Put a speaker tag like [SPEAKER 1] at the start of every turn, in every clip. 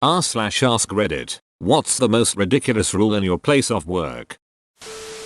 [SPEAKER 1] r/ask Reddit. What's the most ridiculous rule in your place of work?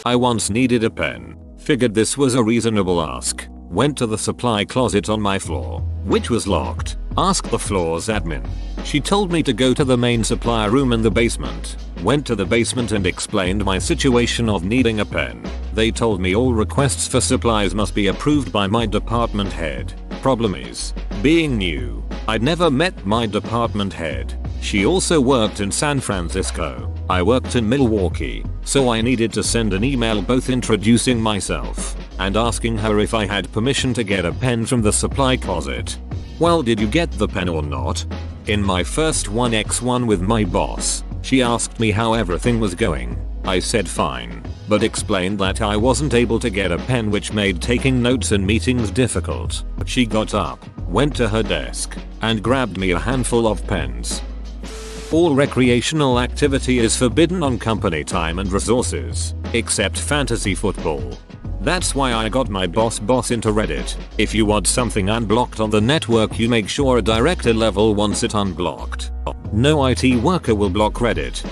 [SPEAKER 1] I once needed a pen. Figured this was a reasonable ask. Went to the supply closet on my floor, which was locked. Asked the floor's admin. She told me to go to the main supply room in the basement. Went to the basement and explained my situation of needing a pen. They told me all requests for supplies must be approved by my department head. Problem is, being new, I'd never met my department head. She also worked in San Francisco. I worked in Milwaukee, so I needed to send an email both introducing myself and asking her if I had permission to get a pen from the supply closet. Well, did you get the pen or not? In my first 1x1 with my boss, she asked me how everything was going. I said fine, but explained that I wasn't able to get a pen, which made taking notes in meetings difficult. She got up, went to her desk, and grabbed me a handful of pens. All recreational activity is forbidden on company time and resources, except fantasy football. That's why I got my boss into Reddit. If you want something unblocked on the network, you make sure a director level wants it unblocked. No IT worker will block Reddit.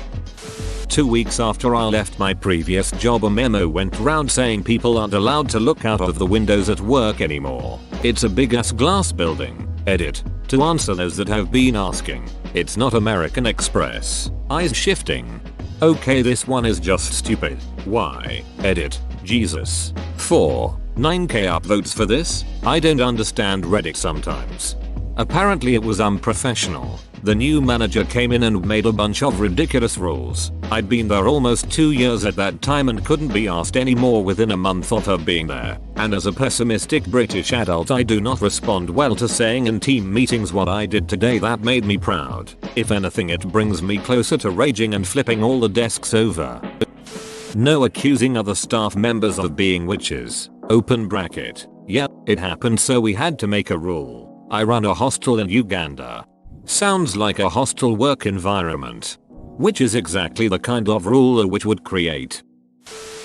[SPEAKER 1] 2 weeks after I left my previous job, a memo went round saying people aren't allowed to look out of the windows at work anymore. It's a big ass glass building. Edit. To answer those that have been asking, it's not American Express. Eyes shifting. Okay, this one is just stupid. Why? Edit. Jesus. 9k upvotes for this? I don't understand Reddit sometimes. Apparently it was unprofessional. The new manager came in and made a bunch of ridiculous rules. I'd been there almost 2 years at that time and couldn't be asked any more within a month of her being there. And as a pessimistic British adult, I do not respond well to saying in team meetings what I did today that made me proud. If anything, it brings me closer to raging and flipping all the desks over. No accusing other staff members of being witches. Open bracket. Yep, it happened, so we had to make a rule. I run a hostel in Uganda. Sounds like a hostile work environment. Which is exactly the kind of rule a witch would create.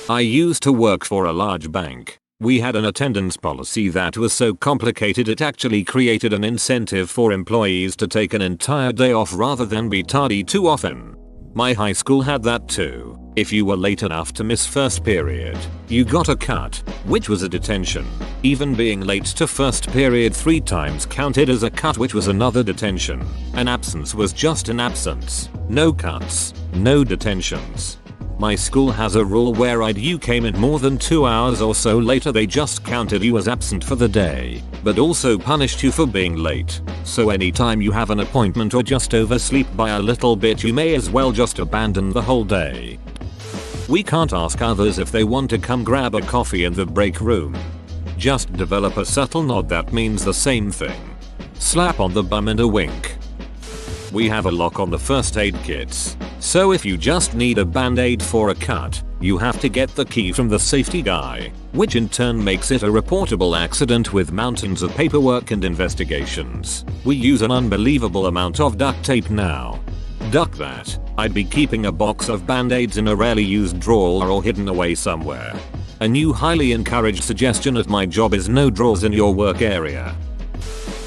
[SPEAKER 1] I used to work for a large bank. We had an attendance policy that was so complicated it actually created an incentive for employees to take an entire day off rather than be tardy too often. My high school had that too. If you were late enough to miss first period, you got a cut, which was a detention. Even being late to first period 3 times counted as a cut, which was another detention. An absence was just an absence. No cuts, no detentions. My school has a rule where you came in more than 2 hours or so later, they just counted you as absent for the day, but also punished you for being late. So anytime you have an appointment or just oversleep by a little bit, you may as well just abandon the whole day. We can't ask others if they want to come grab a coffee in the break room. Just develop a subtle nod that means the same thing. Slap on the bum and a wink. We have a lock on the first aid kits, so if you just need a band-aid for a cut, you have to get the key from the safety guy, which in turn makes it a reportable accident with mountains of paperwork and investigations. We use an unbelievable amount of duct tape now. Duck that. I'd be keeping a box of band-aids in a rarely used drawer or hidden away somewhere. A new highly encouraged suggestion at my job is no drawers in your work area.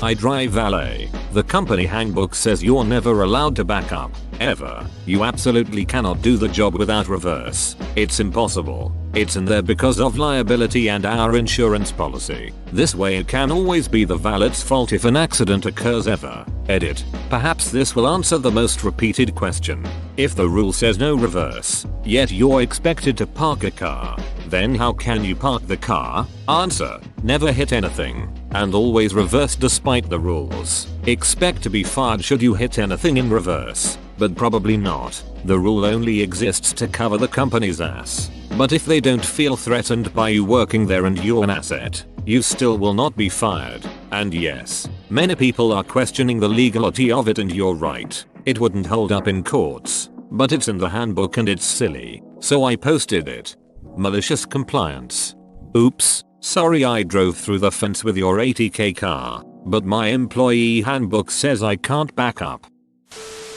[SPEAKER 1] I drive valet. The company handbook says you're never allowed to back up, ever. You absolutely cannot do the job without reverse. It's impossible. It's in there because of liability and our insurance policy. This way it can always be the valet's fault if an accident occurs ever. Edit. Perhaps this will answer the most repeated question. If the rule says no reverse, yet you're expected to park a car, then how can you park the car? Answer. Never hit anything, and always reverse despite the rules. Expect to be fired should you hit anything in reverse, but probably not. The rule only exists to cover the company's ass. But if they don't feel threatened by you working there and you're an asset, you still will not be fired. And yes, many people are questioning the legality of it, and you're right. It wouldn't hold up in courts, but it's in the handbook and it's silly, so I posted it. Malicious compliance. Oops, sorry I drove through the fence with your 80k car, but my employee handbook says I can't back up.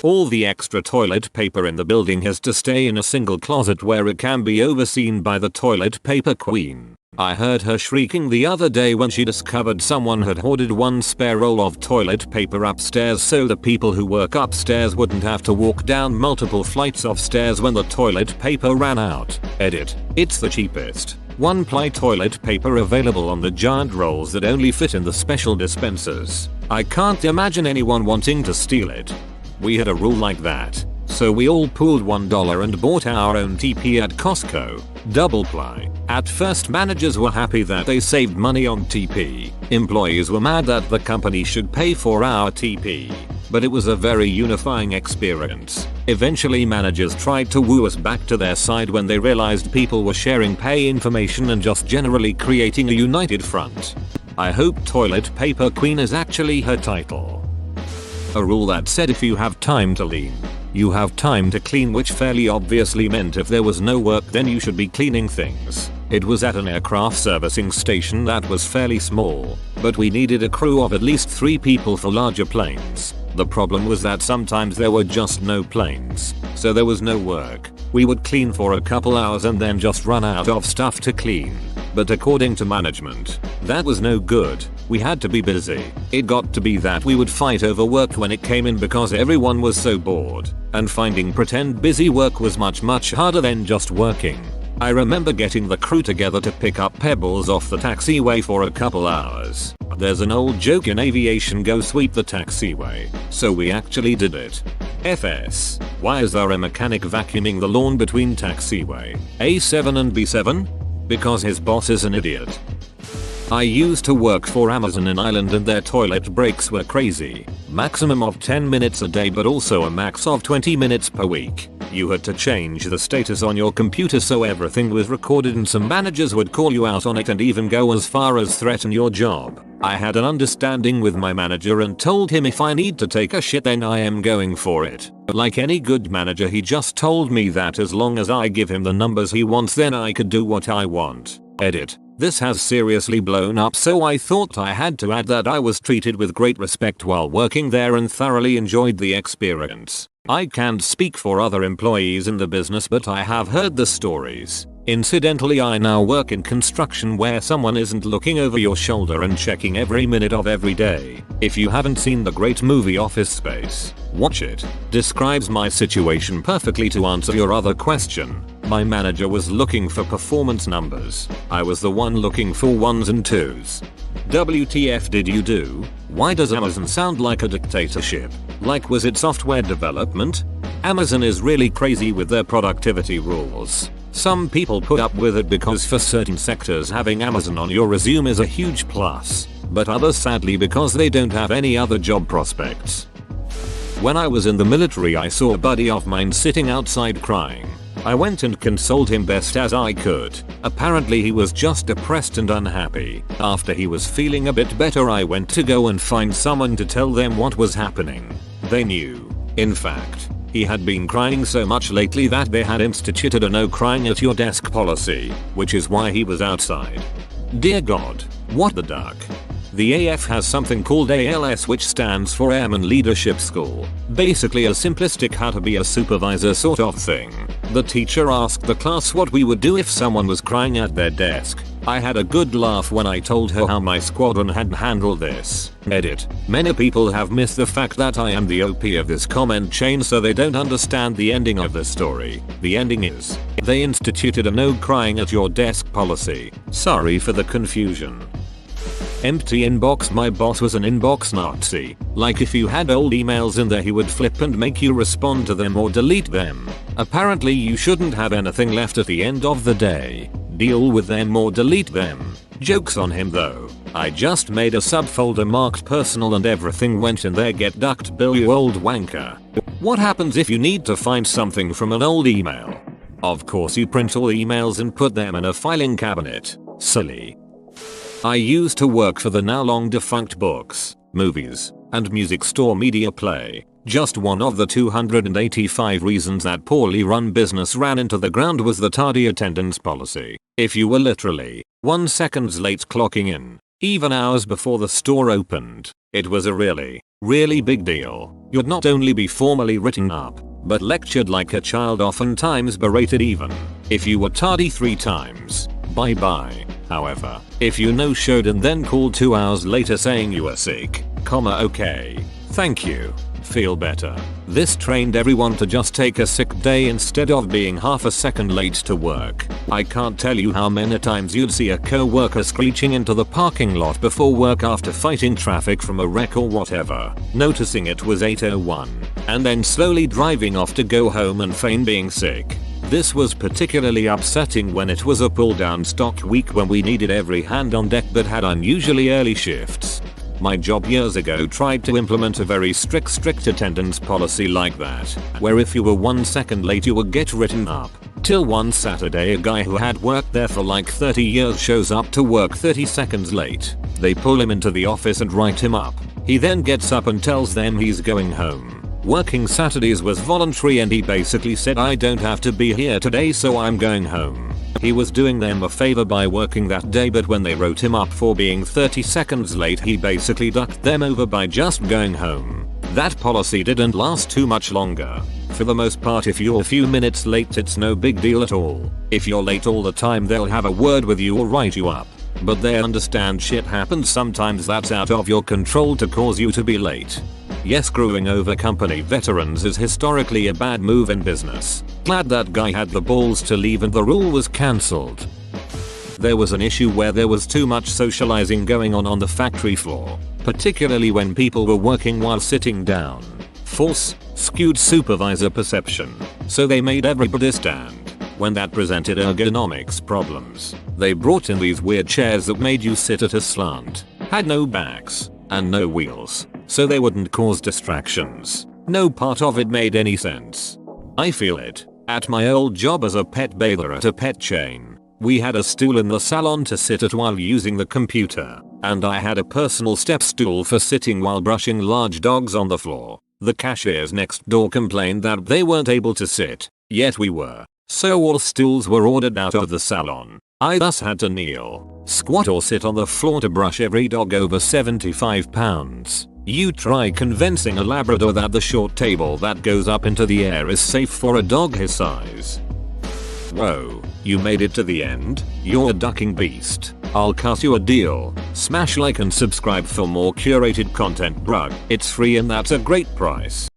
[SPEAKER 1] All the extra toilet paper in the building has to stay in a single closet where it can be overseen by the toilet paper queen. I heard her shrieking the other day when she discovered someone had hoarded one spare roll of toilet paper upstairs so the people who work upstairs wouldn't have to walk down multiple flights of stairs when the toilet paper ran out. Edit. It's the cheapest one-ply toilet paper available on the giant rolls that only fit in the special dispensers. I can't imagine anyone wanting to steal it. We had a rule like that, so we all pooled $1 and bought our own TP at Costco. Double ply. At first managers were happy that they saved money on TP. Employees were mad that the company should pay for our TP. But it was a very unifying experience. Eventually managers tried to woo us back to their side when they realized people were sharing pay information and just generally creating a united front. I hope Toilet Paper Queen is actually her title. A rule that said if you have time to lean, you have time to clean, which fairly obviously meant if there was no work then you should be cleaning things. It was at an aircraft servicing station that was fairly small, but we needed a crew of at least 3 people for larger planes. The problem was that sometimes there were just no planes, so there was no work. We would clean for a couple hours and then just run out of stuff to clean. But according to management, that was no good. We had to be busy. It got to be that we would fight over work when it came in because everyone was so bored, and finding pretend busy work was much harder than just working. I remember getting the crew together to pick up pebbles off the taxiway for a couple hours. There's an old joke in aviation, go sweep the taxiway. So we actually did it. FS. Why is there a mechanic vacuuming the lawn between taxiway A7 and B7? Because his boss is an idiot. I used to work for Amazon in Ireland and their toilet breaks were crazy. Maximum of 10 minutes a day but also a max of 20 minutes per week. You had to change the status on your computer so everything was recorded, and some managers would call you out on it and even go as far as threaten your job. I had an understanding with my manager and told him if I need to take a shit then I am going for it. Like any good manager, he just told me that as long as I give him the numbers he wants then I could do what I want. Edit. This has seriously blown up, so I thought I had to add that I was treated with great respect while working there and thoroughly enjoyed the experience. I can't speak for other employees in the business, but I have heard the stories. Incidentally, I now work in construction where someone isn't looking over your shoulder and checking every minute of every day. If you haven't seen the great movie Office Space, watch it. Describes my situation perfectly. To answer your other question, my manager was looking for performance numbers. I was the one looking for 1s and 2s. WTF did you do? Why does Amazon sound like a dictatorship? Like, was it software development? Amazon is really crazy with their productivity rules. Some people put up with it because for certain sectors having Amazon on your resume is a huge plus, but others sadly because they don't have any other job prospects. When I was in the military, I saw a buddy of mine sitting outside crying. I went and consoled him best as I could. Apparently he was just depressed and unhappy. After he was feeling a bit better, I went to go and find someone to tell them what was happening. They knew. In fact, he had been crying so much lately that they had instituted a no crying at your desk policy, which is why he was outside. Dear God, what the duck? The AF has something called ALS, which stands for Airman Leadership School. Basically a simplistic how to be a supervisor sort of thing. The teacher asked the class what we would do if someone was crying at their desk. I had a good laugh when I told her how my squadron had handled this. Edit. Many people have missed the fact that I am the OP of this comment chain, so they don't understand the ending of the story. The ending is, they instituted a no crying at your desk policy. Sorry for the confusion. Empty inbox. My boss was an inbox Nazi. Like if you had old emails in there he would flip and make you respond to them or delete them. Apparently you shouldn't have anything left at the end of the day. Deal with them or delete them. Jokes on him though. I just made a subfolder marked personal and everything went in there. Get ducked, Bill, you old wanker. What happens if you need to find something from an old email? Of course you print all emails and put them in a filing cabinet. Silly. I used to work for the now long defunct books, movies, and music store Media Play. Just one of the 285 reasons that poorly run business ran into the ground was the tardy attendance policy. If you were literally 1 second late clocking in, even hours before the store opened, it was a really big deal. You'd not only be formally written up, but lectured like a child, oftentimes berated even. If you were tardy 3 times, Bye bye. However, if you no showed and then called 2 hours later saying you were sick, okay. Thank you. Feel better. This trained everyone to just take a sick day instead of being half a second late to work. I can't tell you how many times you'd see a co-worker screeching into the parking lot before work after fighting traffic from a wreck or whatever, noticing it was 8:01, and then slowly driving off to go home and feign being sick. This was particularly upsetting when it was a pull down stock week when we needed every hand on deck but had unusually early shifts. My job years ago tried to implement a very strict attendance policy like that, where if you were 1 second late you would get written up. Till one Saturday a guy who had worked there for like 30 years shows up to work 30 seconds late. They pull him into the office and write him up. He then gets up and tells them he's going home. Working Saturdays was voluntary and he basically said, I don't have to be here today so I'm going home. He was doing them a favor by working that day, but when they wrote him up for being 30 seconds late he basically ducked them over by just going home. That policy didn't last too much longer. For the most part if you're a few minutes late it's no big deal at all. If you're late all the time they'll have a word with you or write you up. But they understand shit happens sometimes that's out of your control to cause you to be late. Yes, screwing over company veterans is historically a bad move in business. Glad that guy had the balls to leave and the rule was cancelled. There was an issue where there was too much socializing going on the factory floor, particularly when people were working while sitting down. False, skewed supervisor perception. So they made everybody stand. When that presented ergonomics problems, they brought in these weird chairs that made you sit at a slant, had no backs, and no wheels, so they wouldn't cause distractions. No part of it made any sense. I feel it. At my old job as a pet bather at a pet chain, we had a stool in the salon to sit at while using the computer, and I had a personal step stool for sitting while brushing large dogs on the floor. The cashiers next door complained that they weren't able to sit, yet we were. So all stools were ordered out of the salon. I thus had to kneel, squat or sit on the floor to brush every dog over 75 pounds. You try convincing a Labrador that the short table that goes up into the air is safe for a dog his size. Whoa, you made it to the end? You're a ducking beast. I'll cut you a deal. Smash like and subscribe for more curated content, bruh. It's free and that's a great price.